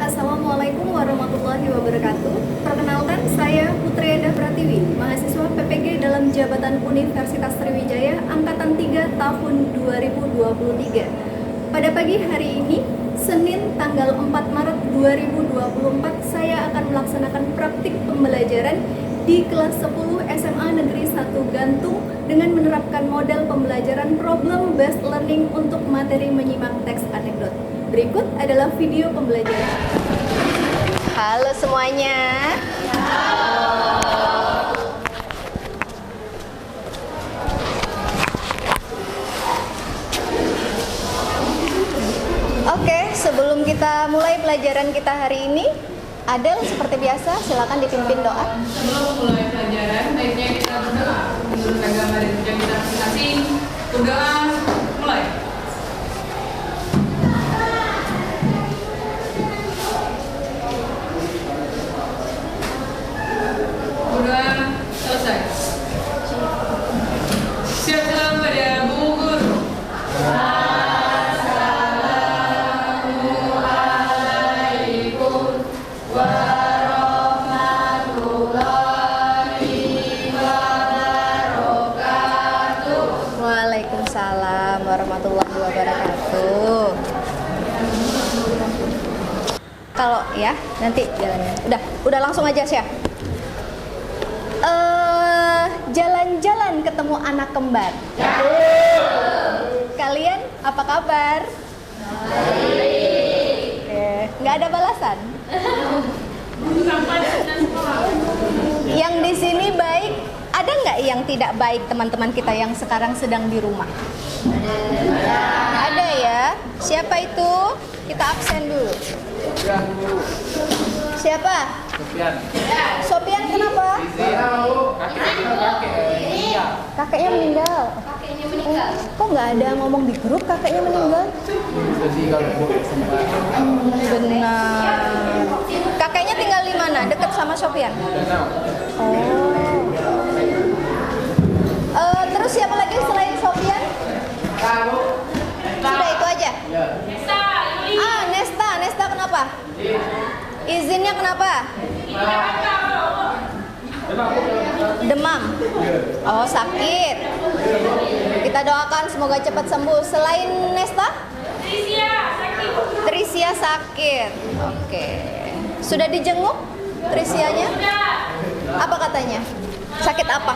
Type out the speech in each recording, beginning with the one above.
Assalamualaikum warahmatullahi wabarakatuh. Perkenalkan, saya Putri Enda Pratiwi, mahasiswa PPG dalam Jabatan Universitas Sriwijaya Angkatan 3 tahun 2023. Pada pagi hari ini, Senin tanggal 4 Maret 2024, saya akan melaksanakan praktik pembelajaran di kelas 10 SMA Negeri 1 Gantung dengan menerapkan model pembelajaran problem based learning untuk materi menyimak teks anekdot. Berikut adalah video pembelajaran. Halo semuanya. Oke, sebelum kita mulai pelajaran kita hari ini, Adel seperti biasa silakan dipimpin doa. Sebelum mulai pelajaran, baiknya kita berdoa. Menurut agama dan budaya kita masing-masing, berdoa mulai. Berdoa selesai. Siap salam pada Bu Guru. Waalaikumsalam warahmatullahi wabarakatuh. Kalau ya nanti jalannya. Udah langsung aja sih ya. Jalan-jalan ketemu anak kembar. Kalian apa kabar? Nggak ada balasan. Yang di sini baik, ada nggak yang tidak baik teman-teman kita yang sekarang sedang di rumah? Ada ya. Siapa itu? Kita absen dulu. Siapa? Sopian kenapa? Kakeknya meninggal. Kok nggak ada ngomong di grup kakeknya meninggal? Benar. Kakeknya tinggal di mana? Dekat sama Sopian? Terus siapa lagi selain Sopian? Sudah itu aja? Nesta kenapa? Izinnya kenapa? Demam. Oh, sakit. Kita doakan semoga cepat sembuh. Selain Nesta? Trisia sakit. Oke. Sudah dijenguk Trisianya? Apa katanya? Sakit apa?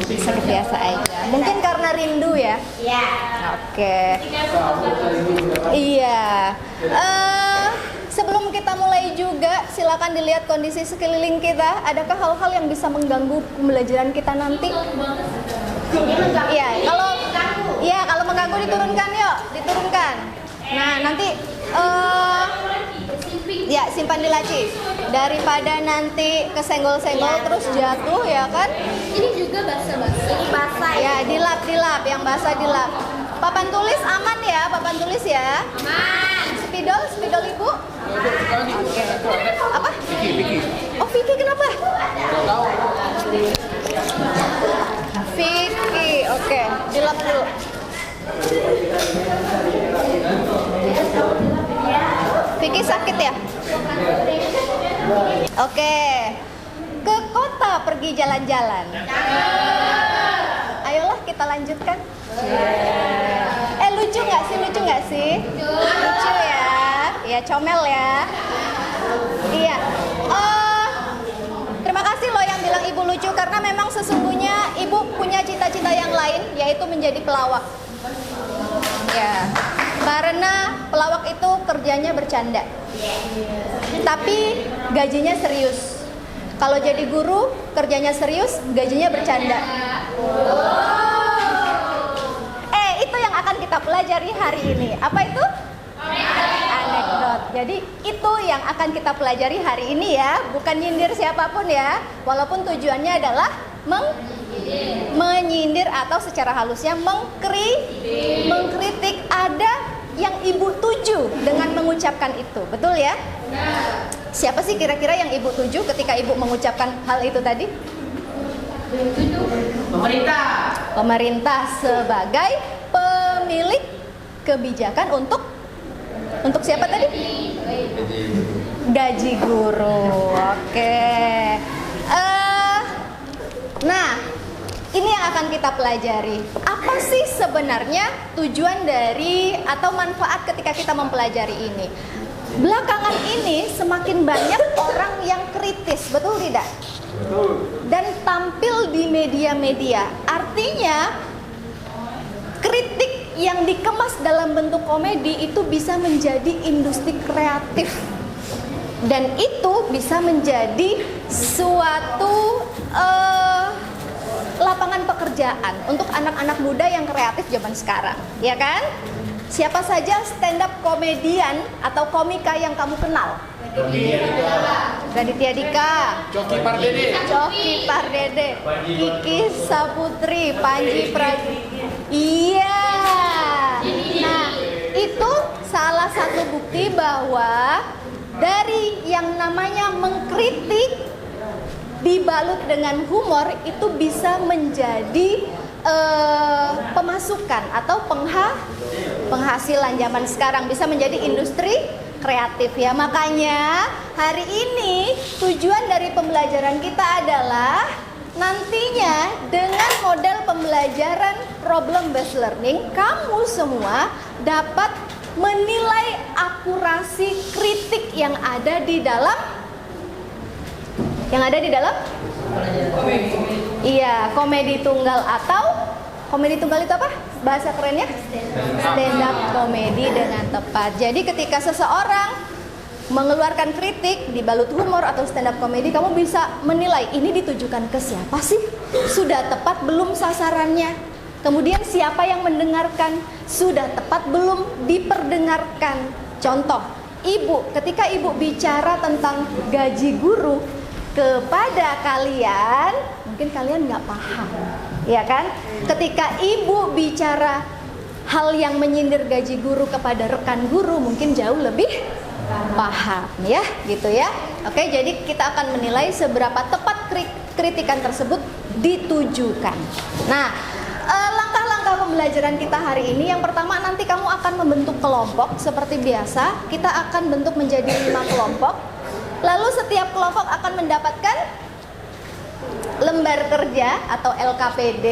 Sakit biasa aja. Mungkin karena rindu ya? Iya. Oke. Iya. Sebelum kita mulai juga, silakan dilihat kondisi sekeliling kita. Adakah hal-hal yang bisa mengganggu pembelajaran kita nanti? Iya. Kalau mengganggu diturunkan yuk, diturunkan. Nah nanti ya simpan di laci daripada nanti kesenggol-senggol terus jatuh ya kan. Ini juga basah-basah. Ini basah ya. Dilap yang basah dilap. Papan tulis aman ya, papan tulis ya. Aman. Spidol ibu. Oke. Apa? Vicky. Oh Vicky kenapa? Vicky, oke. Dilap dulu. Vicky sakit ya? Oke. Ke kota pergi jalan-jalan. Ayolah kita lanjutkan. Lucu nggak sih? Lucu ya? Ya comel ya? Iya. Terima kasih loh yang bilang ibu lucu, karena memang sesungguhnya ibu punya cita-cita yang lain, yaitu menjadi pelawak. Ya, karena pelawak itu kerjanya bercanda, tapi gajinya serius. Kalau jadi guru, kerjanya serius, gajinya bercanda. Itu yang akan kita pelajari hari ini. Apa itu? Anekdot. Jadi itu yang akan kita pelajari hari ini ya, bukan nyindir siapapun ya. Walaupun tujuannya adalah menyindir atau secara halusnya mengkritik. Ada yang ibu tuju dengan mengucapkan itu, betul ya? Siapa sih kira-kira yang ibu tuju ketika ibu mengucapkan hal itu tadi? Pemerintah sebagai pemilik kebijakan untuk Untuk siapa tadi? Gaji guru. Oke. Nah, ini yang akan kita pelajari. Apa sih sebenarnya tujuan dari atau manfaat ketika kita mempelajari ini? Belakangan ini semakin banyak orang yang kritis, betul tidak? Dan tampil di media-media. Artinya kritik yang dikemas dalam bentuk komedi itu bisa menjadi industri kreatif. Dan itu bisa menjadi suatu lapangan pekerjaan untuk anak-anak muda yang kreatif zaman sekarang, ya kan? Siapa saja stand up komedian atau komika yang kamu kenal? Raditya Dika, Coki Pardede, Kiki Saputri, Panji Pragiwaksono. Iya. Nah, itu salah satu bukti bahwa dari yang namanya mengkritik dibalut dengan humor itu bisa menjadi pemasukan atau penghasilan zaman sekarang, bisa menjadi industri kreatif ya. Makanya hari ini tujuan dari pembelajaran kita adalah nantinya dengan model pembelajaran problem based learning, kamu semua dapat menilai akurasi kritik yang ada di dalam iya, komedi tunggal. Atau komedi tunggal itu apa? Bahasa kerennya stand up komedi dengan tepat. Jadi ketika seseorang mengeluarkan kritik dibalut humor atau stand up komedi, kamu bisa menilai ini ditujukan ke siapa sih? Sudah tepat belum sasarannya? Kemudian siapa yang mendengarkan? Sudah tepat belum diperdengarkan? Contoh, ibu, ketika ibu bicara tentang gaji guru kepada kalian, mungkin kalian nggak paham, ya kan? Ketika ibu bicara hal yang menyindir gaji guru kepada rekan guru, mungkin jauh lebih paham, ya, gitu ya. Oke, jadi kita akan menilai seberapa tepat kritikan tersebut ditujukan. Nah, langkah-langkah pembelajaran kita hari ini, yang pertama nanti kamu akan membentuk kelompok seperti biasa. Kita akan bentuk menjadi 5 kelompok. Lalu setiap kelompok akan mendapatkan lembar kerja atau LKPD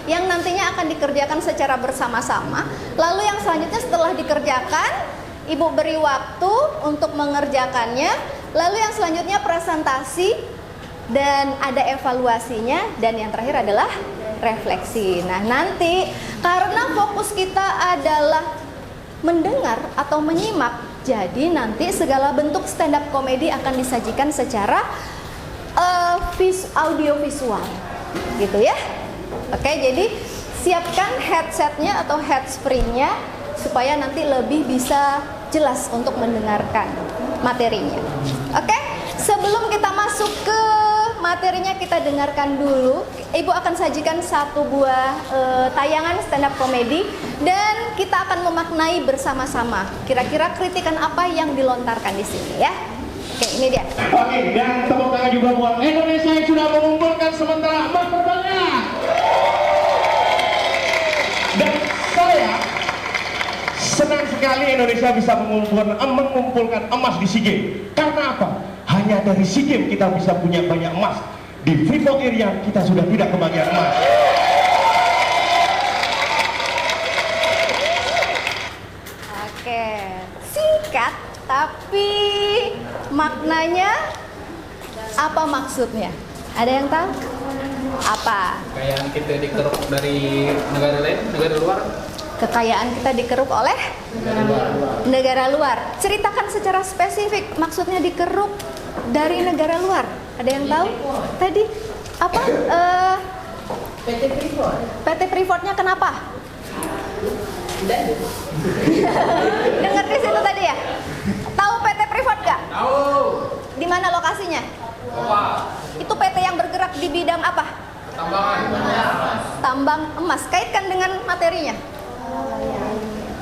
yang nantinya akan dikerjakan secara bersama-sama. Lalu yang selanjutnya setelah dikerjakan, ibu beri waktu untuk mengerjakannya. Lalu yang selanjutnya presentasi dan ada evaluasinya. Dan yang terakhir adalah refleksi. Nah, nanti karena fokus kita adalah mendengar atau menyimak, jadi nanti segala bentuk stand up komedi akan disajikan secara audio visual, gitu ya. Oke, jadi siapkan headsetnya atau handsfree-nya supaya nanti lebih bisa jelas untuk mendengarkan materinya. Oke, sebelum kita masuk ke materinya, kita dengarkan dulu. Ibu akan sajikan satu buah tayangan stand up komedi dan kita akan memaknai bersama-sama kira-kira kritikan apa yang dilontarkan di sini ya. Oke, ini dia. Oke, dan tepuk tangan juga buat Indonesia yang sudah mengumpulkan sementara emas terbanyak. Dan saya senang sekali Indonesia bisa mengumpulkan emas di SEA Games. Karena apa? Hanya dari SEA Games kita bisa punya banyak emas. Di Freeport area kita sudah tidak kebagian emas. Oke, singkat tapi maknanya apa maksudnya? Ada yang tahu? Apa? Kayak kita dikeruk dari negara lain, negara luar. Kekayaan kita dikeruk oleh negara luar. Ceritakan secara spesifik, maksudnya dikeruk dari negara luar. Ada yang tahu? Tadi apa? PT Freeport. PT Freeport-nya kenapa? Dengar di situ tadi ya? Tahu PT Freeport nggak? Tahu. Di mana lokasinya? Apa? Itu PT yang bergerak di bidang apa? Tambangan. Tambang emas. Kaitkan dengan materinya.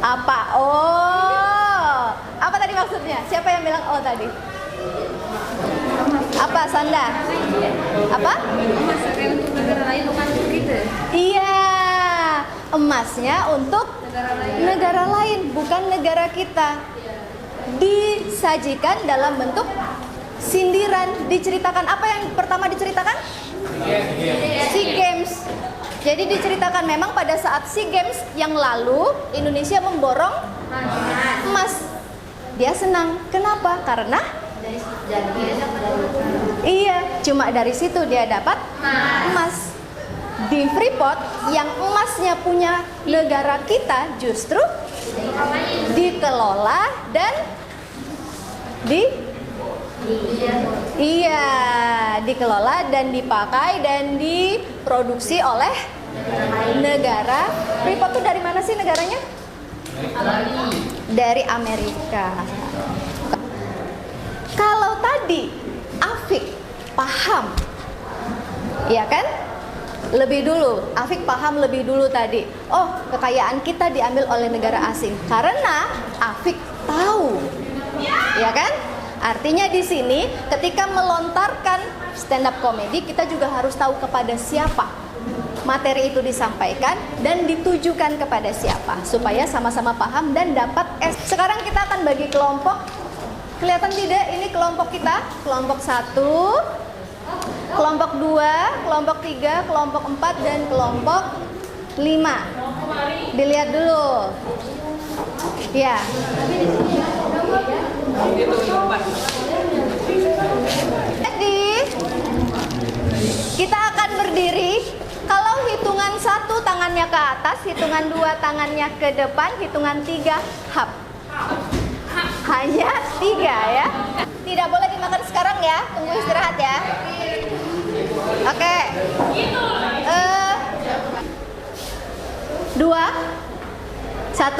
Apa? Oh, apa tadi maksudnya? Siapa yang bilang oh tadi? Apa, Sanda? Apa? Emas untuk negara lain bukan untuk kita. Iya, emasnya untuk negara lain, bukan negara kita. disajikan dalam bentuk sindiran, diceritakan. Apa yang pertama diceritakan? SEA Games. Jadi diceritakan memang pada saat SEA Games yang lalu Indonesia memborong emas. Dia senang. Kenapa? Karena iya, cuma dari situ dia dapat emas. Di Freeport yang emasnya punya negara kita justru dikelola dan dikelola dan dipakai dan diproduksi oleh negara. Freeport itu dari mana sih negaranya? Dari Amerika. Kalau tadi Afik paham, ya kan? Lebih dulu, Afik paham lebih dulu tadi. Oh, kekayaan kita diambil oleh negara asing karena Afik tahu, ya kan? Artinya di sini ketika melontarkan stand up comedy kita juga harus tahu kepada siapa materi itu disampaikan dan ditujukan kepada siapa supaya sama-sama paham dan dapat Sekarang kita akan bagi kelompok. Kelihatan tidak ini kelompok kita? Kelompok 1, kelompok 2, kelompok 3, kelompok 4 dan kelompok 5. Dilihat dulu. Ya. Jadi kita akan berdiri. Kalau hitungan 1 tangannya ke atas, hitungan 2 tangannya ke depan, hitungan 3 hap. Hanya 3 ya. Tidak boleh dimakan sekarang ya. Tunggu istirahat ya. Oke. 2 1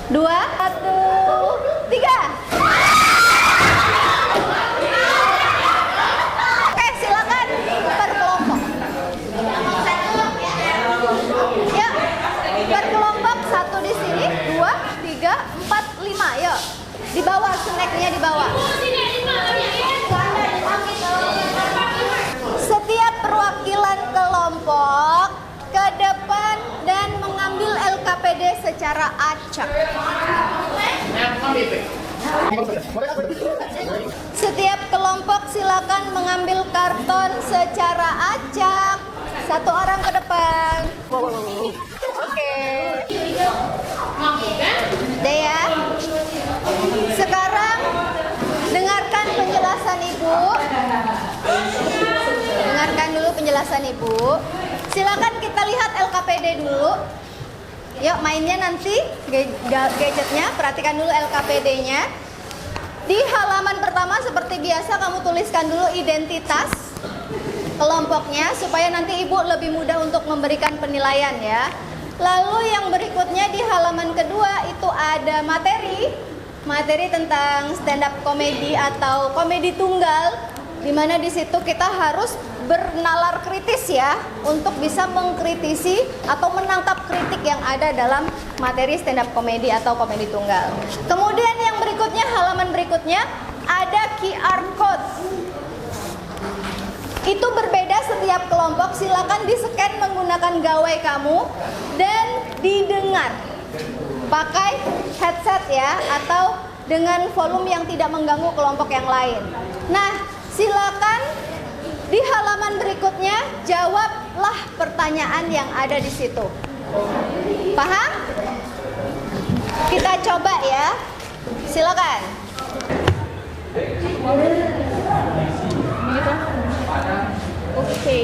2 1 3. Oke, silakan per kelompok. Ya, per kelompok 1 di sini, 2 3 4 5. Yuk. Di bawah snacknya di bawah. Setiap perwakilan kelompok ke depan dan mengambil LKPD secara acak. Setiap kelompok silakan mengambil karton secara acak. 1 orang ke depan. Oke. Udah ya. Sekarang dengarkan penjelasan Ibu. Dengarkan dulu penjelasan Ibu. Silakan kita lihat LKPD dulu. Yuk mainnya nanti gadgetnya, perhatikan dulu LKPD-nya. Di halaman pertama seperti biasa kamu tuliskan dulu identitas kelompoknya supaya nanti Ibu lebih mudah untuk memberikan penilaian ya. Lalu yang berikutnya di halaman kedua itu ada materi tentang stand up comedy atau komedi tunggal, di mana di situ kita harus bernalar kritis ya untuk bisa mengkritisi atau menangkap kritik yang ada dalam materi stand up comedy atau komedi tunggal. Kemudian yang berikutnya, halaman berikutnya ada QR code. Itu berbeda setiap kelompok, silakan di-scan menggunakan gawai kamu dan didengar pakai headset ya atau dengan volume yang tidak mengganggu kelompok yang lain. Nah, silakan di halaman berikutnya jawablah pertanyaan yang ada di situ. Paham? Kita coba ya. Silakan. Oke.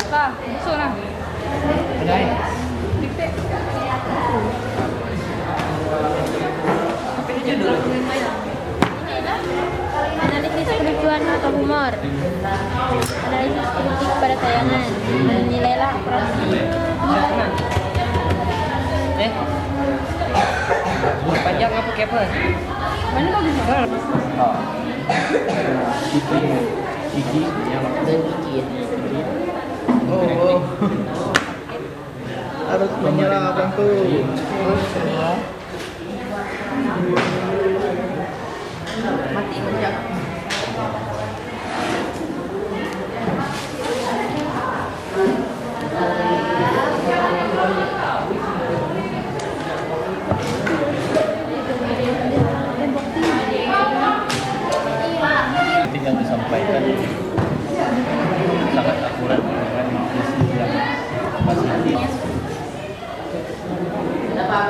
Kak, masuk nah. Analisis kelucuan atau humor, analisis kritik pada tayangan, menilailah operasi. Panjang apa kepas? Mana bagus? Gigi yang Oh. Harus menyerah abang tuh. Mati menjak. Ini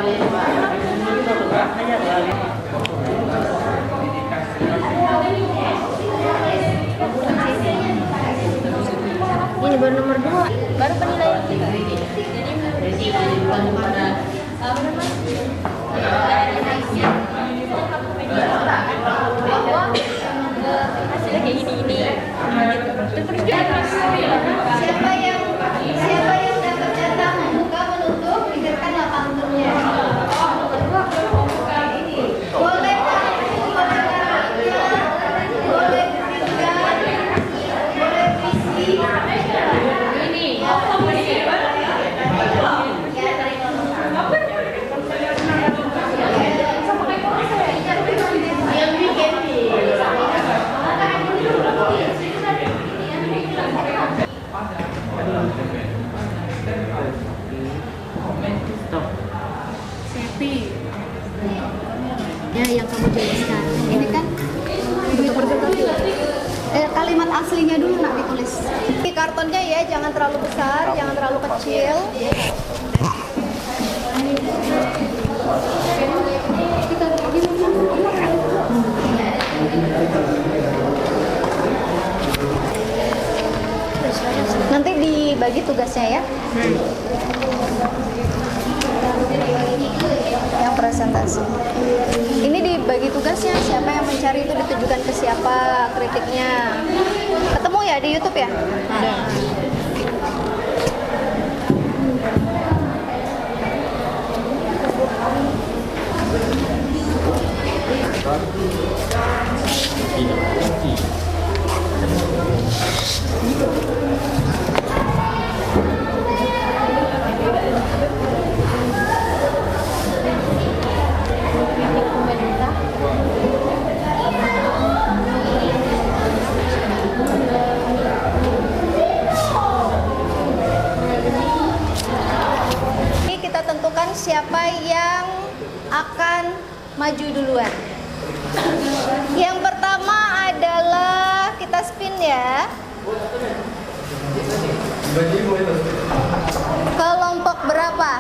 baru nomor 2, baru penilaian kita. Hasilnya kayak gini. Terus juga Siapa yang dapat jatah membuka menutup, pikirkan 8 turnya. Boleh boleh visi. Ya, yang kamu jelaskan. Ini kan bentuk presentasi. Kalimat aslinya dulu nak ditulis. Di kartonnya ya, jangan terlalu besar, jangan terlalu kecil. Nanti dibagi tugasnya ya. Yang presentasi. Ini dibagi tugasnya, siapa yang mencari itu ditujukan ke siapa kritiknya. Ketemu ya di YouTube ya? Ada. Ini kita tentukan siapa yang akan maju duluan. Yang pertama adalah kita spin ya. Kelompok berapa?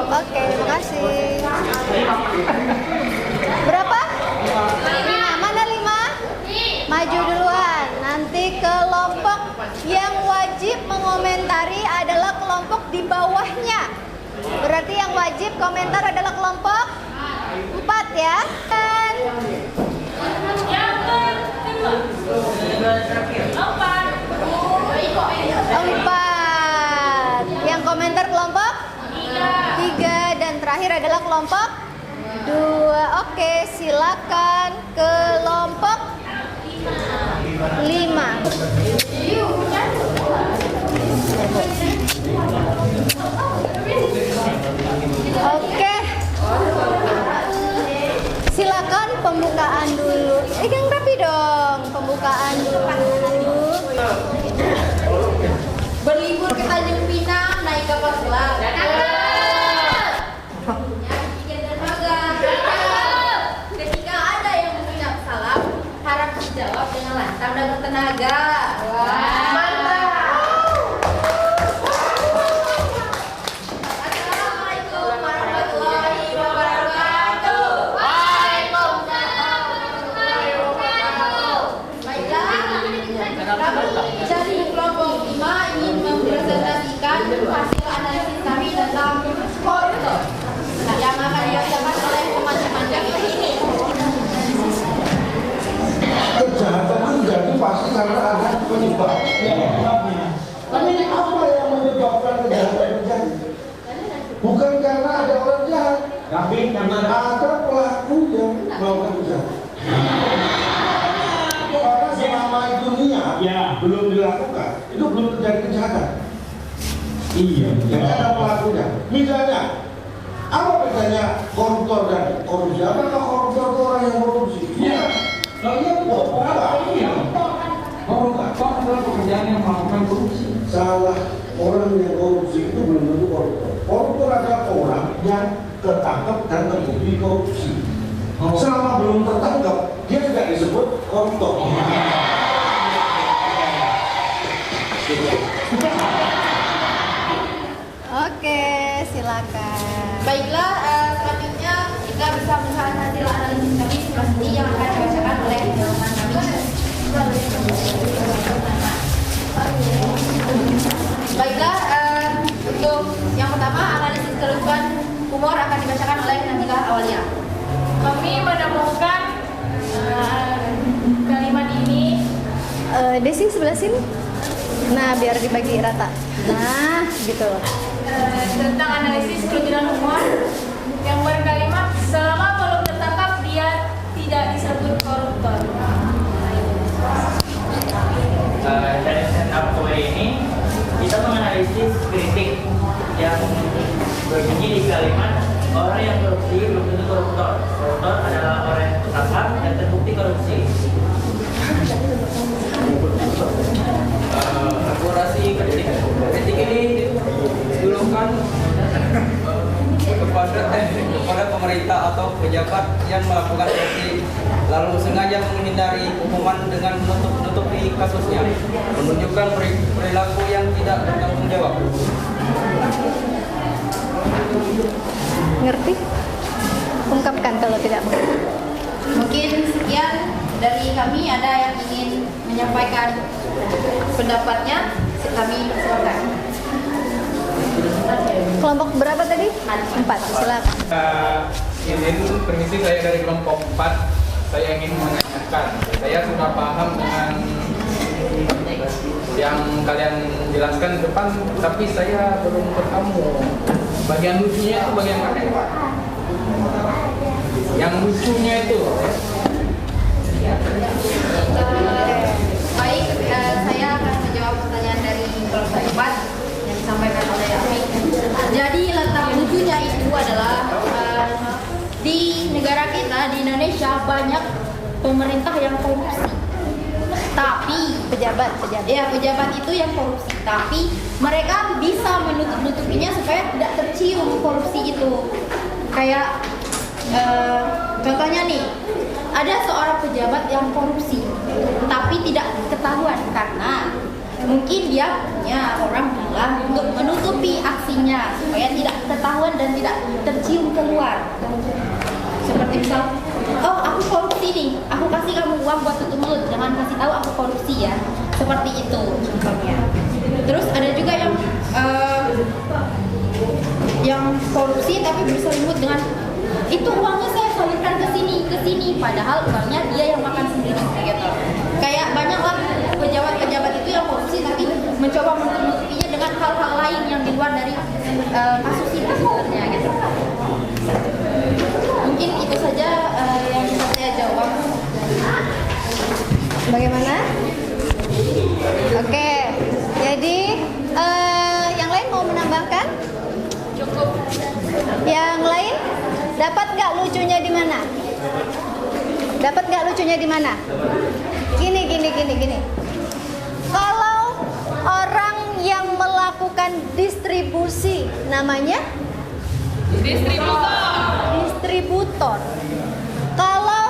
Oke, terima kasih. Berapa? 5. Mana 5? Maju duluan. Nanti kelompok yang wajib mengomentari adalah kelompok di bawahnya. Berarti yang wajib komentar adalah kelompok 4 ya. Dan empat. Yang komentar kelompok 3 dan terakhir adalah kelompok 2. Oke, silakan kelompok 5. Oke. Silakan pembukaan dulu. Yang rapi dong, pembukaan dulu. berlibur ke Tanjung Pinang naik kapal selam. Ketika ada yang mengucap salam, harap dijawab dengan lantang dan bertenaga. Assalamualaikum warahmatullahi wabarakatuh. Waalaikumsalam warahmatullahi wabarakatuh. Baiklah, dari kelompok 5 ingin mempresentasikan hasil analisis kami tentang koruptor yang akan dibacakan oleh pembaca ini. Kejahatan itu jadi pasti karena ada penyebab. Tapi apa yang menyebabkan kejahatan terjadi? Bukan karena ada orang jahat, tapi karena ada pelaku yang melakukan kejahatan. Karena selama itu niat belum dilakukan, itu belum terjadi kejahatan. Iya. Jadi ada pelakunya. Misalnya, apa bedanya koruptor dan korupsi? Apakah koruptor itu orang yang korupsi? Iya. Koruptor adalah pekerjaan yang melakukan korupsi. Salah, orang yang korupsi itu belum tentu koruptor. Koruptor adalah orang yang tertangkap dan terbukti korupsi. Selama belum tertangkap, dia tidak disebut koruptor. silakan. Baiklah, selanjutnya kita bisa melihat hasil analisis kami sebelah sini yang akan dibacakan oleh teman kami. Baiklah, untuk yang pertama analisis kelucuan humor akan dibacakan oleh Nabila Awalia. Kami menemukan kalimat ini. Desi sebelah sini. Nah, biar dibagi rata. Nah, gitu. Tentang analisis kelucuan humor yang berkalimat selama belum tertangkap dia tidak disebut koruptor. Dari stand up comedy ini kita menganalisis kritik yang berbunyi di kalimat orang yang korupsi belum tentu koruptor. Koruptor adalah orang yang tertangkap dan terbukti korupsi. Akurasi kritik ini ditujukan kepada pemerintah atau pejabat yang melakukan korupsi lalu sengaja menghindari hukuman dengan menutupi kasusnya, menunjukkan perilaku yang tidak bertanggung jawab. Ngerti? Ungkapkan kalau tidak mengerti. Mungkin sekian dari kami. Ada yang ingin menyampaikan pendapatnya, kami silakan. Kelompok berapa tadi? 4, silakan. Izin permisi, saya dari kelompok 4. Saya ingin menanyakan, saya sudah paham dengan yang kalian jelaskan depan, tapi saya belum ketemu bagian lucunya itu bagian mana ya, Pak? Yang lucunya itu. Baik, saya akan menjawab pertanyaan dari kelompok 4 yang disampaikan oleh Afi. Jadi letak lucunya itu adalah di negara kita, di Indonesia, banyak pemerintah yang korupsi. Tapi pejabat itu yang korupsi. Tapi mereka bisa menutupinya supaya tidak tercium korupsi itu. Kayak contohnya nih, ada seorang pejabat yang korupsi, tapi tidak ketahuan karena mungkin dia punya orang bilang untuk menutupi aksinya supaya tidak ketahuan dan tidak tercium keluar. Seperti misal, oh aku korupsi nih, aku kasih kamu uang buat tutup mulut, jangan kasih tahu aku korupsi ya. Seperti itu contohnya. Terus ada juga yang korupsi tapi berselimut dengan itu uangnya saya salurkan ke sini, padahal uangnya dia yang makan sendiri gitu. Kayak banyaklah pejabat-pejabat itu yang korupsi tapi mencoba menutupinya dengan hal-hal lain yang di luar dari kasus itu sebenarnya gitu. Mungkin itu saja yang bisa saya jawab. Bagaimana? Oke, jadi yang lain mau menambahkan? Cukup. Yang lain dapat nggak lucunya di mana? Dapat nggak lucunya di mana? Gini. Kalau orang yang melakukan distribusi namanya distributor. Kalau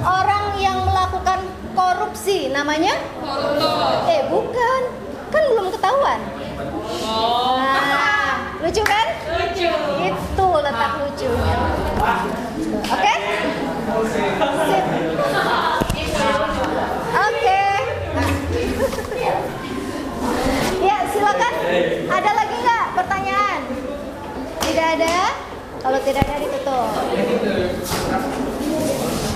orang yang melakukan korupsi namanya Koruptor. bukan, kan belum ketahuan. Nah, lucu kan? Lucu. Itu letak lucunya. Oke? Sip. Oke. Ya, silakan. Ada lagi nggak pertanyaan? Tidak ada? Kalau tidak ada ditutup.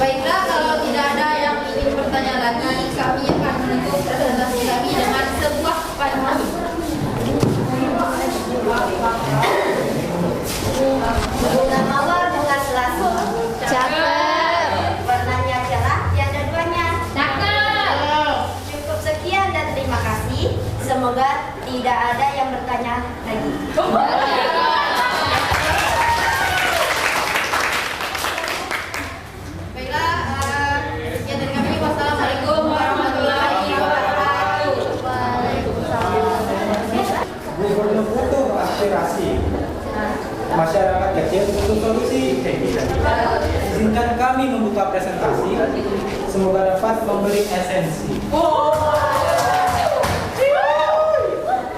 Baiklah, kalau tidak ada yang ingin bertanya lagi, kami akan menutup presentasi kami dengan sebuah pantun. Bunga mawar dengan langsung Cakep. warnanya cerah tiada duanya. Cukup sekian dan terima kasih. Semoga tidak ada yang bertanya lagi. Baiklah, sekian dari kami. Wassalamualaikum warahmatullahi wabarakatuh. Butuh aspirasi masyarakat kecil untuk solusi. Izinkan kami membuka presentasi. Semoga dapat memberi esensi.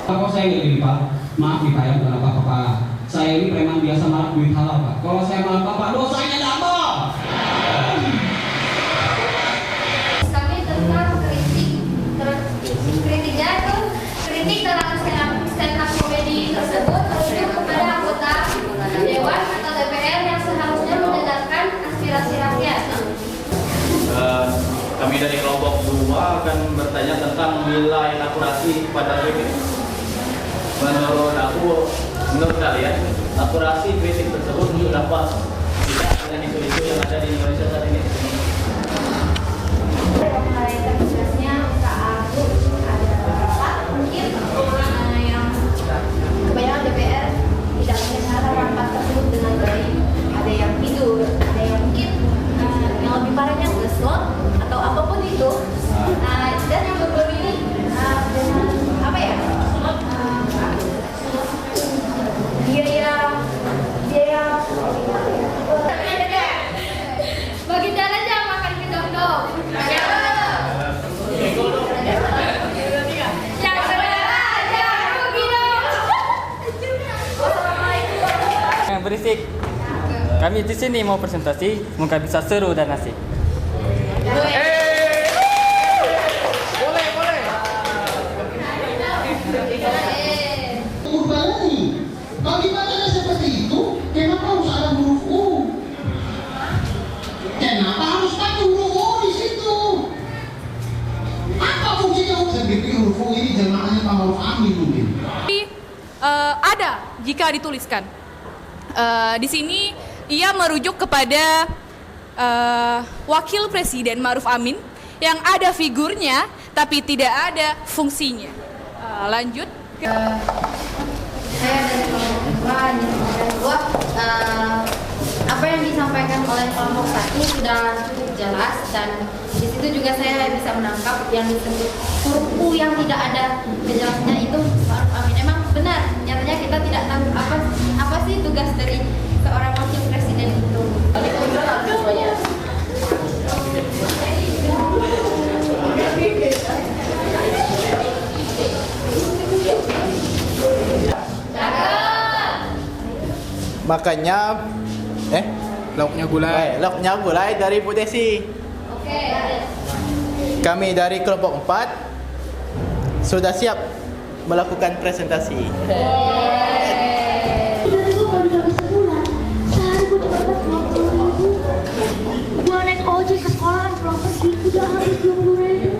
Kalau saya lebih Pak, maaf nih Pak ya, bukan apa-apa Pak. saya ini preman biasa malah duit halal Pak. Kalau saya malah Pak, dosanya double. Kami tentang kritiknya itu kritik dalam stand up komedi tersebut merujuk kepada anggota Dewan atau DPR yang seharusnya mendengarkan aspirasi rakyat. Kami dari kelompok 2 akan bertanya tentang nilai akurasi pada kritik. Menurut kalian, akurasi kritik tersebut sudah pas tidak dengan isu-isu yang ada di Indonesia saat ini? Mengalihkan tugasnya ada rapat mungkin yang kebanyakan DPR tidak menyelenggarakan rapat tersebut dengan baik. Ada yang tidur, ada yang mungkin yang lebih parahnya ngeslot atau apapun itu. Dan yang belum ini dengan apa ya? Biaya bagi jalan jangan makan kedong-dong. Yang berisik. Kami di sini mau presentasi, semoga bisa seru dan asik. Bagaimana seperti itu? Kenapa harus ada huruf U? Kenapa harus pakai huruf U di situ? Apa fungsinya huruf? Saya pikir huruf U ini jemaahnya huruf amin mungkin. Ada jika dituliskan. Di sini ia merujuk kepada Wakil Presiden Ma'ruf Amin yang ada figurnya tapi tidak ada fungsinya. Lanjut. Saya dari kelompok kedua, apa yang disampaikan oleh kelompok 1 sudah cukup jelas dan di situ juga saya bisa menangkap yang disebut huruf U yang tidak ada kejelasannya itu Ma'ruf Amin. Emang benar, nyatanya kita tidak tahu apa sih tugas dari seorang wakil presiden itu. Makanya lauknya gulai dari Bu Desi. Oke. Kami dari kelompok 4 sudah siap melakukan presentasi. Gua naik ojek ke sekolah pulang pergi udah habis 20.000.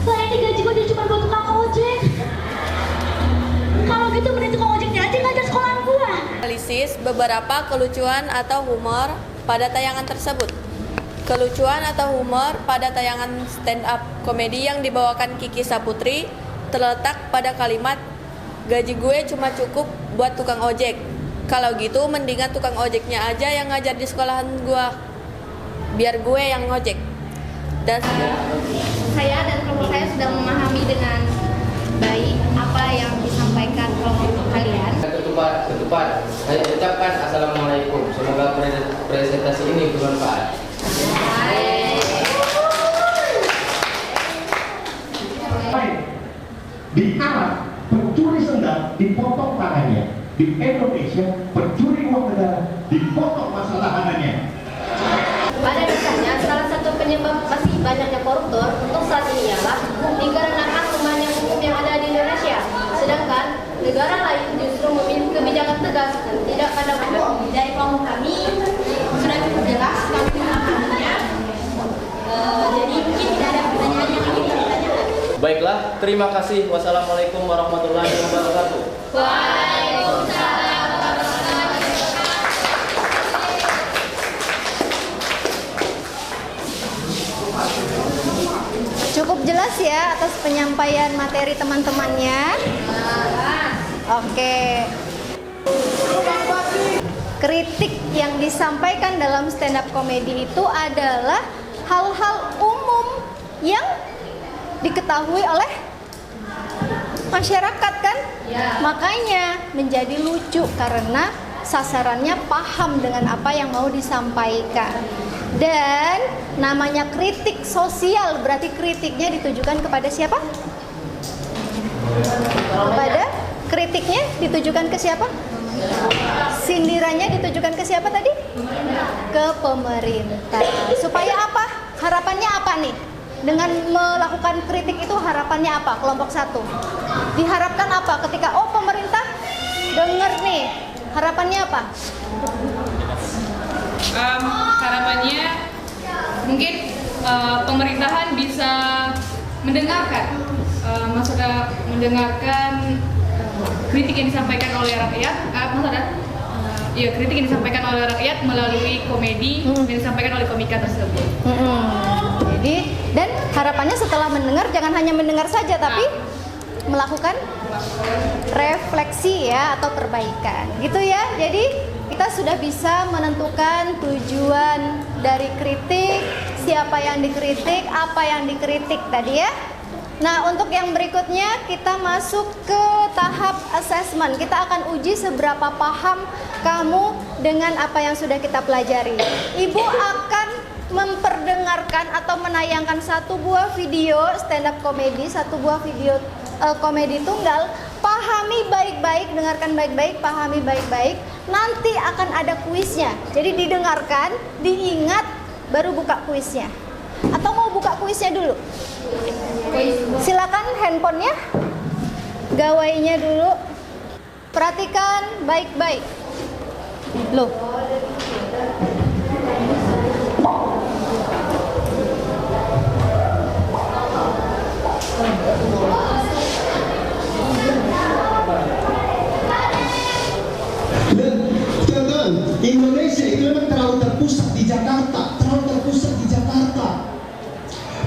Saya ini gaji gua cuma buat tukang ojek. Kalau gitu mending tukang ojeknya aja ngajar sekolahan gua. Analisis beberapa kelucuan atau humor pada tayangan tersebut. Kelucuan atau humor pada tayangan stand up komedi yang dibawakan Kiki Saputri terletak pada kalimat gaji gue cuma cukup buat tukang ojek. Kalau gitu mendingan tukang ojeknya aja yang ngajar di sekolahan gue, biar gue yang ngojek. Dan saya dan kelompok saya sudah memahami dengan baik apa yang disampaikan kelompok kalian. Ketupat, saya ucapkan Assalamualaikum. Semoga presentasi ini bermanfaat. Di Arab, pencuri sendal dipotong tangannya. Di Indonesia, pencuri uang negara dipotong masa tahanannya. Pada dasarnya, salah satu penyebab masih banyaknya koruptor untuk saat ini ialah dikarenakan lemahnya hukum yang ada di Indonesia. Sedangkan negara lain justru memiliki kebijakan tegas dan tidak pada hukum. Dari kelompok kami sudah cukup jelas kami memahaminya. Jadi mungkin tidak ada pertanyaan yang ingin kami tanyakan. Baiklah, terima kasih. Wassalamualaikum warahmatullahi wabarakatuh. Waalaikumsalam warahmatullahi wabarakatuh. Cukup jelas ya atas penyampaian materi teman-temannya. Oke. Kritik yang disampaikan dalam stand up komedi itu adalah hal-hal umum yang diketahui oleh masyarakat kan? Ya. Makanya menjadi lucu karena sasarannya paham dengan apa yang mau disampaikan. Dan namanya kritik sosial, berarti kritiknya ditujukan kepada siapa? Kepada kritiknya ditujukan ke siapa? Sindirannya ditujukan ke siapa tadi? Ke pemerintah. Supaya apa? Harapannya apa nih? Dengan melakukan kritik itu harapannya apa? Kelompok 1. Diharapkan apa ketika pemerintah denger nih? Harapannya apa? Harapannya mungkin pemerintahan bisa mendengarkan kritik yang disampaikan oleh rakyat, kritik yang disampaikan oleh rakyat melalui komedi yang disampaikan oleh komika tersebut. Jadi, dan harapannya setelah mendengar jangan hanya mendengar saja, tapi melakukan refleksi ya atau perbaikan, gitu ya. Jadi kita sudah bisa menentukan tujuan dari kritik, siapa yang dikritik, apa yang dikritik tadi ya. Nah, untuk yang berikutnya kita masuk ke tahap assessment. Kita akan uji seberapa paham kamu dengan apa yang sudah kita pelajari. Ibu akan memperdengarkan atau menayangkan satu buah video stand up comedy, satu buah video komedi tunggal. Pahami baik-baik, dengarkan baik-baik, pahami baik-baik. Nanti akan ada kuisnya. Jadi didengarkan, diingat, baru buka kuisnya. Atau mau buka kuisnya dulu? Silakan handphonenya, gawainya dulu. Perhatikan baik-baik. Loh. Indonesia itu memang terlalu terpusat di Jakarta,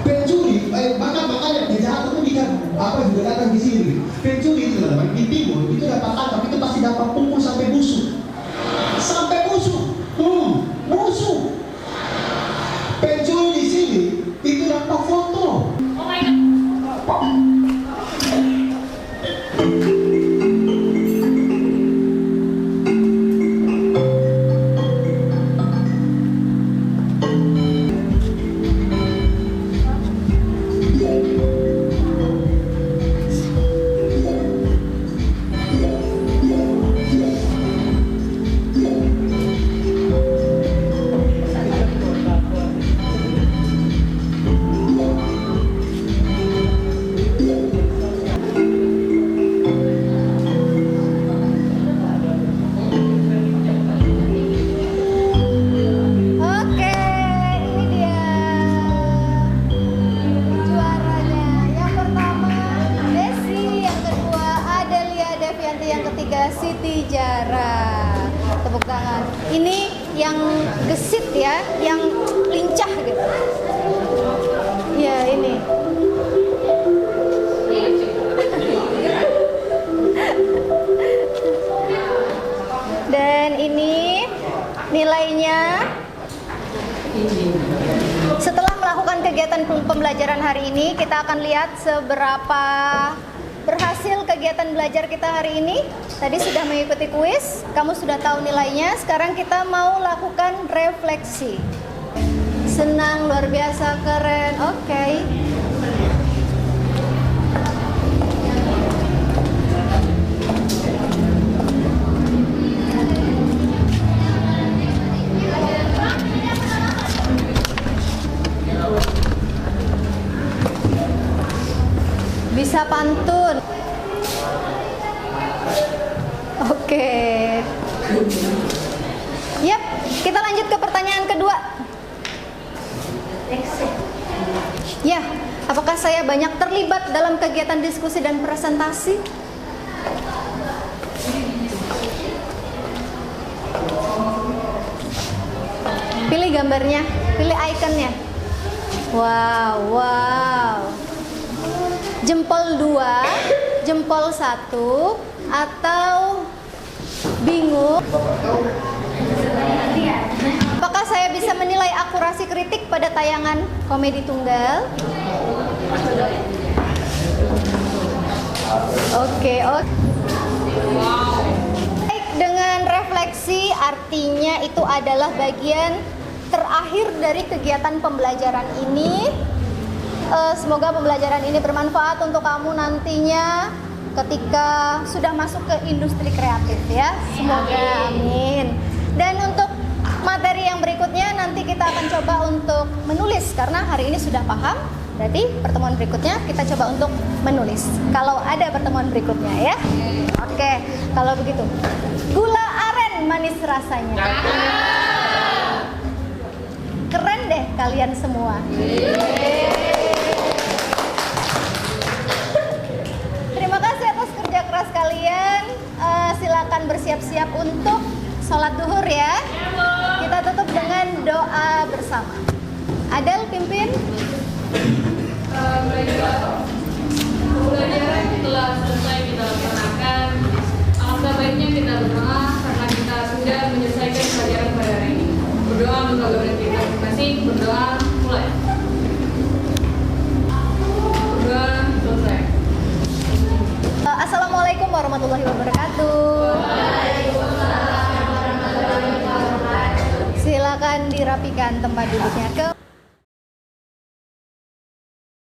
Pencuri, makanya kejahatan itu juga datang di sini. Pencuri itu teman di timur itu dapat tangkap, itu pasti dapat pukul sampai busuk. Busuk. Pencuri di sini itu dapat foto. Oh my god. Siti Jara. Tepuk tangan. Ini yang gesit ya, yang lincah gitu. Ya ini. Dan ini nilainya. Setelah melakukan kegiatan pembelajaran hari ini, kita akan lihat seberapa berhasil kegiatan belajar kita hari ini. Tadi sudah mengikuti kuis, kamu sudah tahu nilainya. Sekarang kita mau lakukan refleksi. Senang, luar biasa, keren. Oke. Bisa pantun. Oke. Yap, kita lanjut ke pertanyaan kedua. Ya, apakah saya banyak terlibat dalam kegiatan diskusi dan presentasi? Pilih gambarnya, pilih ikonnya. Wow. Jempol 2, jempol 1, atau bingung? Apakah saya bisa menilai akurasi kritik pada tayangan komedi tunggal? Oke. Baik, dengan refleksi artinya itu adalah bagian terakhir dari kegiatan pembelajaran ini. Semoga pembelajaran ini bermanfaat untuk kamu nantinya ketika sudah masuk ke industri kreatif ya. Semoga amin. Dan untuk materi yang berikutnya nanti kita akan coba untuk menulis karena hari ini sudah paham. Berarti pertemuan berikutnya kita coba untuk menulis. Kalau ada pertemuan berikutnya ya. Oke, kalau begitu. Gula aren manis rasanya. Keren deh kalian semua. Terima kasih atas kerja keras kalian. Silakan bersiap-siap untuk sholat duhur ya. Kita tutup dengan doa bersama. Adel pimpin. Pembelajaran telah selesai kita laksanakan. Alangkah baiknya kita berdoa karena kita sudah menyelesaikan pelajaran pada hari ini. Berdoa untuk keberhasilan kita masing-masing. Berdoa mulai. Berdoa selesai. Assalamualaikum warahmatullahi wabarakatuh. Silakan dirapikan tempat duduknya ke